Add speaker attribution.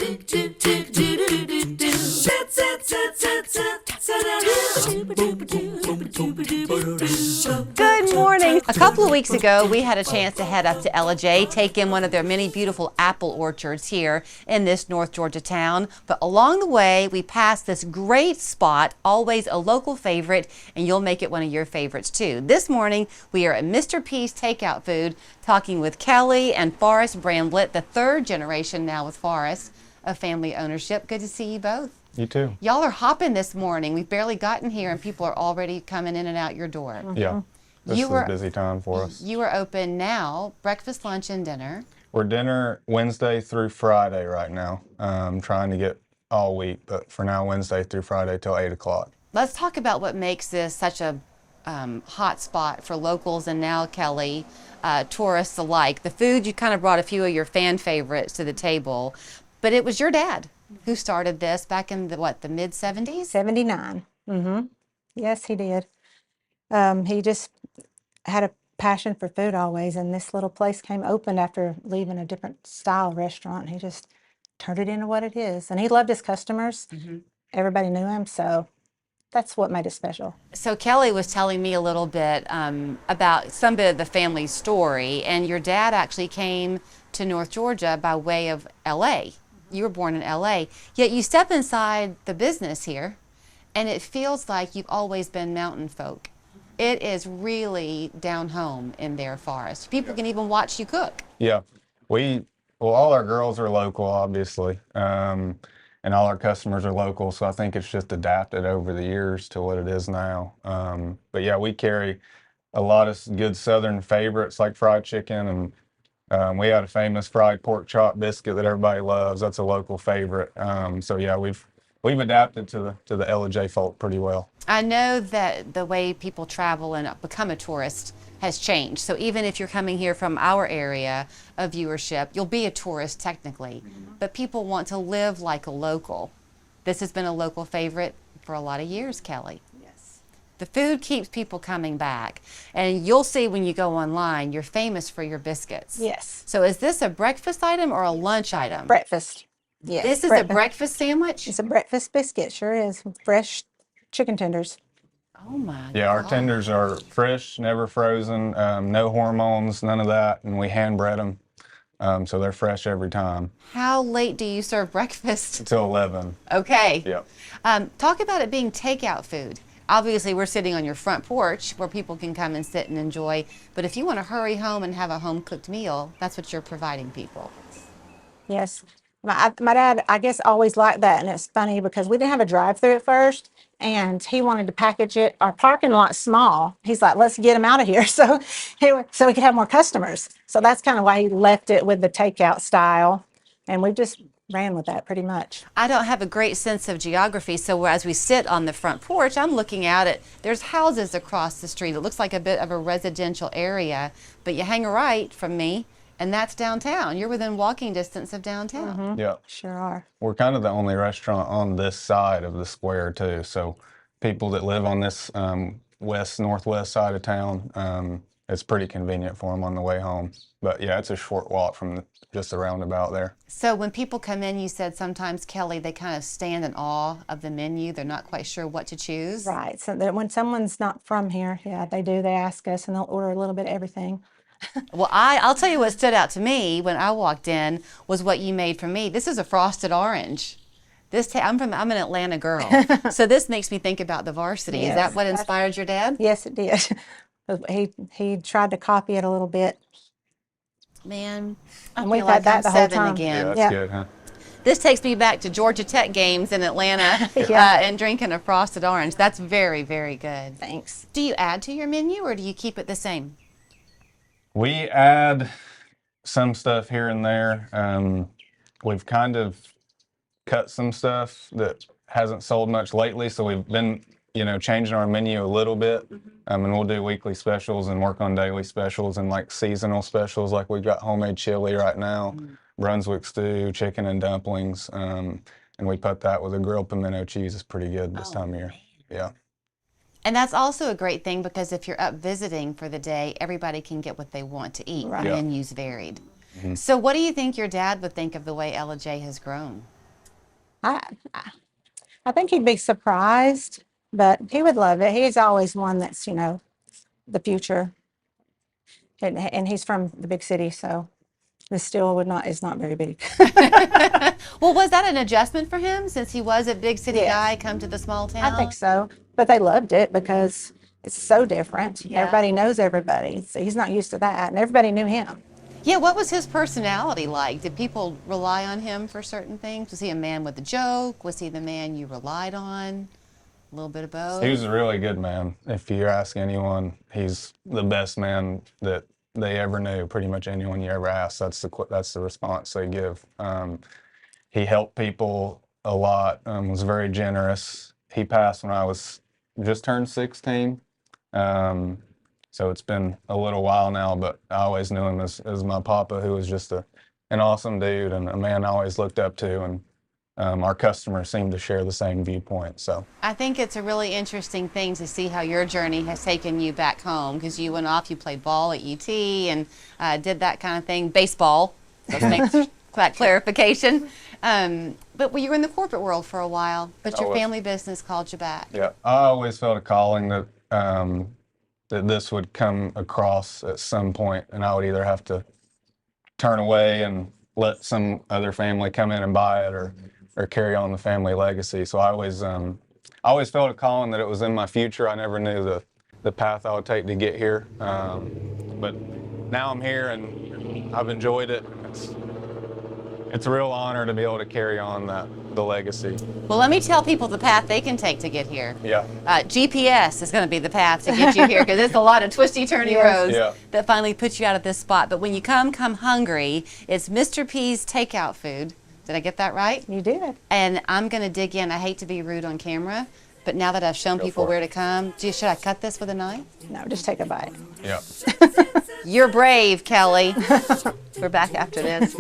Speaker 1: Good morning. A couple of weeks ago, we had a chance to head up to Ellijay, take in one of their many beautiful apple orchards here in this North Georgia town. But along the way, we passed this great spot, always a local favorite, and you'll make it one of your favorites too. This morning, we are at Mr. P's Takeout Food, talking with Kelly and Forrest Bramblett, the third generation now with Forrest of family ownership. Good to see you both.
Speaker 2: You too.
Speaker 1: Y'all are hopping this morning. We've barely gotten here and people are already coming in and out your door.
Speaker 2: Yeah. This is a busy time for us.
Speaker 1: You are open now, breakfast, lunch, and dinner.
Speaker 2: We're dinner Wednesday through Friday right now. Trying to get all week, but for now, Wednesday through Friday till 8 o'clock.
Speaker 1: Let's talk about what makes this such a hot spot for locals and now, Kelly, tourists alike. The food, you kind of brought a few of your fan favorites to the table, but it was your dad who started this back in the mid-70s?
Speaker 3: 79. Yes, he did. He just had a passion for food always, and this little place came open after leaving a different style restaurant. He just turned it into what it is, and he loved his customers. Everybody knew him, so that's what made it special.
Speaker 1: So Kelly was telling me a little bit about some bit of the family story, and your dad actually came to North Georgia by way of LA. You were born in LA, yet you step inside the business here, and it feels like you've always been mountain folk. It is really down home in there, Forrest. People can even watch you cook.
Speaker 2: Yeah. All our girls are local, obviously, and all our customers are local, so I think it's just adapted over the years to what it is now. But yeah, we carry a lot of good Southern favorites like fried chicken, and we had a famous fried pork chop biscuit that everybody loves. That's a local favorite. So yeah, we've adapted to the Ellijay folk pretty well.
Speaker 1: I know that the way people travel and become a tourist has changed. So even if you're coming here from our area of viewership, you'll be a tourist technically, but people want to live like a local. This has been a local favorite for a lot of years, Kelly.
Speaker 3: Yes.
Speaker 1: The food keeps people coming back, and you'll see when you go online, you're famous for your biscuits.
Speaker 3: Yes.
Speaker 1: So is this a breakfast item or a lunch item?
Speaker 3: Breakfast. Yes.
Speaker 1: This is a breakfast sandwich?
Speaker 3: It's a breakfast biscuit, sure is. Fresh chicken tenders.
Speaker 1: Oh my
Speaker 2: Yeah, our tenders are fresh, never frozen, no hormones, none of that, and we hand bread them, so they're fresh every time.
Speaker 1: How late do you serve breakfast?
Speaker 2: Till 11.
Speaker 1: Okay.
Speaker 2: Yep.
Speaker 1: Talk about it being takeout food. Obviously, we're sitting on your front porch where people can come and sit and enjoy, but if you want to hurry home and have a home-cooked meal, that's what you're providing people.
Speaker 3: Yes. My dad, I guess, always liked that, and it's funny because we didn't have a drive-through at first, and he wanted to package it. Our parking lot's small. He's like, let's get him out of here so he could have more customers. So that's kind of why he left it with the takeout style, and we just ran with that pretty much.
Speaker 1: I don't have a great sense of geography, so as we sit on the front porch, I'm looking out at, there's houses across the street. It looks like a bit of a residential area, but you hang a right from me, and that's downtown. You're within walking distance of downtown.
Speaker 2: Yeah.
Speaker 3: Sure are.
Speaker 2: We're kind of the only restaurant on this side of the square too. So people that live on this northwest side of town, it's pretty convenient for them on the way home. But yeah, it's a short walk from just the roundabout there.
Speaker 1: So when people come in, you said sometimes, Kelly, they kind of stand in awe of the menu. They're not quite sure what to choose.
Speaker 3: Right. So that when someone's not from here, yeah, they do. They ask us, and they'll order a little bit of everything.
Speaker 1: Well, I'll tell you what stood out to me when I walked in was what you made for me. This is a frosted orange. I'm an Atlanta girl, so this makes me think about the Varsity.
Speaker 3: Yes,
Speaker 1: Is that what inspired your dad?
Speaker 3: Yes, it did. He tried to copy it a little bit.
Speaker 1: Man, I
Speaker 3: And
Speaker 1: feel
Speaker 3: we've
Speaker 1: like
Speaker 3: had that
Speaker 1: I'm
Speaker 3: the whole
Speaker 1: 7
Speaker 3: time.
Speaker 1: again.
Speaker 2: Yeah, that's
Speaker 3: Yeah.
Speaker 2: good, huh?
Speaker 1: This takes me back to Georgia Tech games in Atlanta
Speaker 3: Yeah.
Speaker 1: and drinking a frosted orange. That's very, very good.
Speaker 3: Thanks.
Speaker 1: Do you add to your menu or do you keep it the same?
Speaker 2: We add some stuff here and there. We've kind of cut some stuff that hasn't sold much lately, so we've been, changing our menu a little bit. And we'll do weekly specials and work on daily specials and like seasonal specials. Like we've got homemade chili right now, Brunswick stew, chicken and dumplings, and we put that with a grilled pimento cheese. It's pretty good this time of year. Yeah.
Speaker 1: And that's also a great thing because if you're up visiting for the day, everybody can get what they want to eat.
Speaker 3: Right.
Speaker 1: The
Speaker 2: Yeah.
Speaker 1: menu's varied. So what do you think your dad would think of the way Ellijay has grown?
Speaker 3: I I think he'd be surprised, but he would love it. He's always one that's, the future. And he's from the big city, so this still is not very big.
Speaker 1: Well, was that an adjustment for him since he was a big city
Speaker 3: Yes.
Speaker 1: guy, come to the small town?
Speaker 3: I think so. But they loved it because it's so different.
Speaker 1: Yeah.
Speaker 3: Everybody knows everybody. So he's not used to that. And everybody knew him.
Speaker 1: Yeah, what was his personality like? Did people rely on him for certain things? Was he a man with a joke? Was he the man you relied on? A little bit of both?
Speaker 2: He was a really good man. If you ask anyone, he's the best man that they ever knew. Pretty much anyone you ever ask, that's the response they give. He helped people a lot. Was very generous. He passed when I was just turned 16. So it's been a little while now, but I always knew him as my papa, who was just an awesome dude and a man I always looked up to. And our customers seem to share the same viewpoint. So
Speaker 1: I think it's a really interesting thing to see how your journey has taken you back home, because you went off, you played ball at UT and did that kind of thing, baseball, let's make that clarification. But you were in the corporate world for a while, but your family business called you back.
Speaker 2: Yeah, I always felt a calling that that this would come across at some point, and I would either have to turn away and let some other family come in and buy it, or carry on the family legacy. So I always felt a calling that it was in my future. I never knew the path I would take to get here, but now I'm here and I've enjoyed it. It's a real honor to be able to carry on the legacy.
Speaker 1: Well, let me tell people the path they can take to get here.
Speaker 2: Yeah.
Speaker 1: GPS is going to be the path to get you here, because it's a lot of twisty, turny roads that finally put you out of this spot. But when you come hungry. It's Mr. P's takeout food. Did I get that right?
Speaker 3: You did.
Speaker 1: And I'm going to dig in. I hate to be rude on camera, but now that I've shown people where to come, should I cut this with a knife?
Speaker 3: No, just take a bite.
Speaker 2: Yeah.
Speaker 1: You're brave, Kelly. We're back after this.